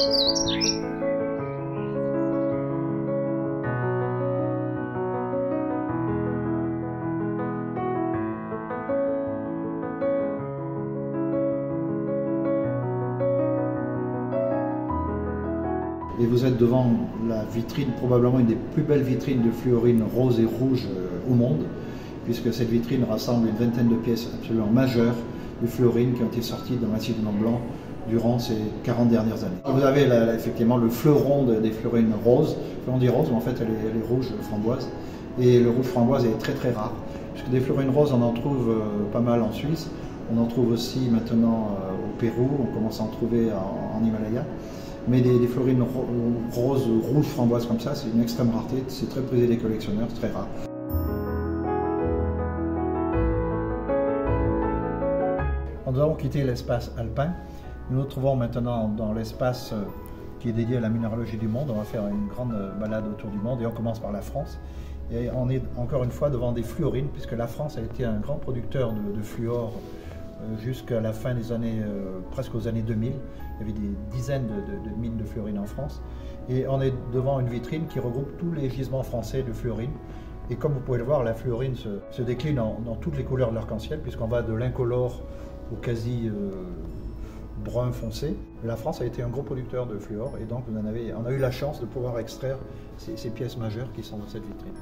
Et vous êtes devant la vitrine, probablement une des plus belles vitrines de fluorine rose et rouge au monde, puisque cette vitrine rassemble une vingtaine de pièces absolument majeures de fluorine qui ont été sorties dans Massif du Mont-Blanc durant ces 40 dernières années. Vous avez effectivement le fleuron des fluorines roses. On dit rose, mais en fait elle est rouge framboise. Et le rouge framboise est très très rare, puisque des fluorines roses on en trouve pas mal en Suisse. On en trouve aussi maintenant au Pérou, on commence à en trouver en Himalaya. Mais des fluorines roses, rouges, framboises comme ça, c'est une extrême rareté, c'est très prisé des collectionneurs, c'est très rare. Nous avons quitté l'espace alpin, nous nous trouvons maintenant dans l'espace qui est dédié à la minéralogie du monde. On va faire une grande balade autour du monde et on commence par la France. Et on est encore une fois devant des fluorines, puisque la France a été un grand producteur de fluor jusqu'à la fin des années, presque aux années 2000. Il y avait des dizaines de mines de fluorine en France. Et on est devant une vitrine qui regroupe tous les gisements français de fluorine. Et comme vous pouvez le voir, la fluorine se décline dans toutes les couleurs de l'arc-en-ciel, puisqu'on va de l'incolore au quasi brun foncé. La France a été un gros producteur de fluor, et donc on a eu la chance de pouvoir extraire ces pièces majeures qui sont dans cette vitrine.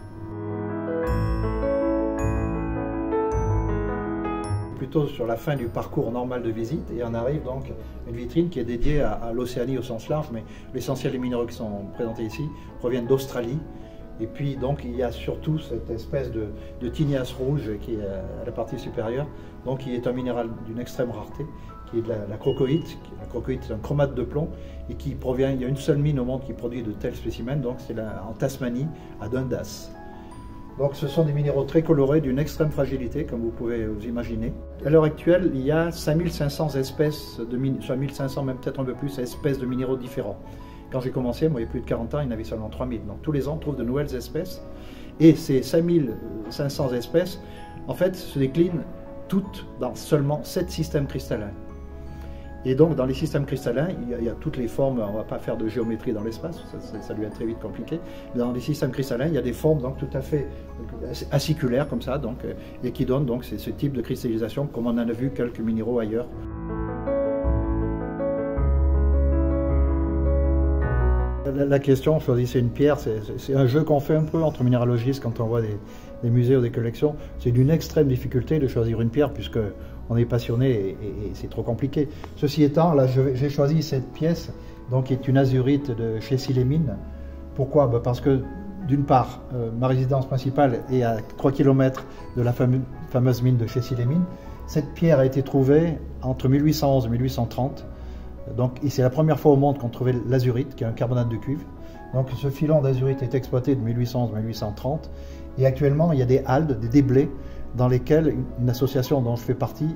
Plutôt sur la fin du parcours normal de visite, et on arrive donc à une vitrine qui est dédiée à l'Océanie au sens large, mais l'essentiel des minéraux qui sont présentés ici proviennent d'Australie. Et puis donc il y a surtout cette espèce de tignasse rouge qui est à la partie supérieure, donc qui est un minéral d'une extrême rareté, qui est de la crocoïte. La crocoïte est un chromate de plomb et qui provient, il y a une seule mine au monde qui produit de tels spécimens, donc c'est en Tasmanie, à Dundas. Donc ce sont des minéraux très colorés, d'une extrême fragilité, comme vous pouvez vous imaginer. À l'heure actuelle, il y a 5500 espèces, soit 1500, même peut-être un peu plus, espèces de minéraux différents. Quand j'ai commencé, moi il y a plus de 40 ans, il y en avait seulement 3000. Donc tous les ans, on trouve de nouvelles espèces. Et ces 5500 espèces, en fait, se déclinent toutes dans seulement 7 systèmes cristallins. Et donc, dans les systèmes cristallins, il y a toutes les formes. On ne va pas faire de géométrie dans l'espace, ça devient très vite compliqué. Mais dans les systèmes cristallins, il y a des formes donc, tout à fait aciculaires, comme ça, donc, et qui donnent donc, ce type de cristallisation, comme on en a vu quelques minéraux ailleurs. La question, choisissez une pierre, c'est un jeu qu'on fait un peu entre minéralogistes quand on voit des musées ou des collections. C'est d'une extrême difficulté de choisir une pierre, puisque on est passionné et c'est trop compliqué. Ceci étant, là j'ai choisi cette pièce, donc, qui est une azurite de Chessy-les-Mines. Pourquoi? Parce que d'une part, ma résidence principale est à 3 km de la fameuse mine de Chessy-les-Mines. Cette pierre a été trouvée entre 1811 et 1830. Donc, et c'est la première fois au monde qu'on trouvait l'azurite, qui est un carbonate de cuivre. Donc ce filon d'azurite est exploité de 1811 à 1830. Et actuellement, il y a des haldes, des déblais, dans lesquels une association dont je fais partie,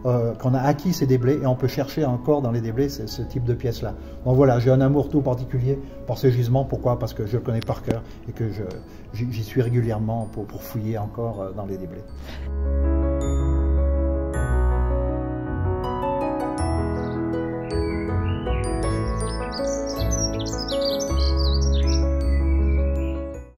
qu'on a acquis ces déblais, et on peut chercher encore dans les déblais ce type de pièces-là. Donc voilà, j'ai un amour tout particulier pour ce gisement. Pourquoi? Parce que je le connais par cœur et que j'y suis régulièrement pour fouiller encore dans les déblais.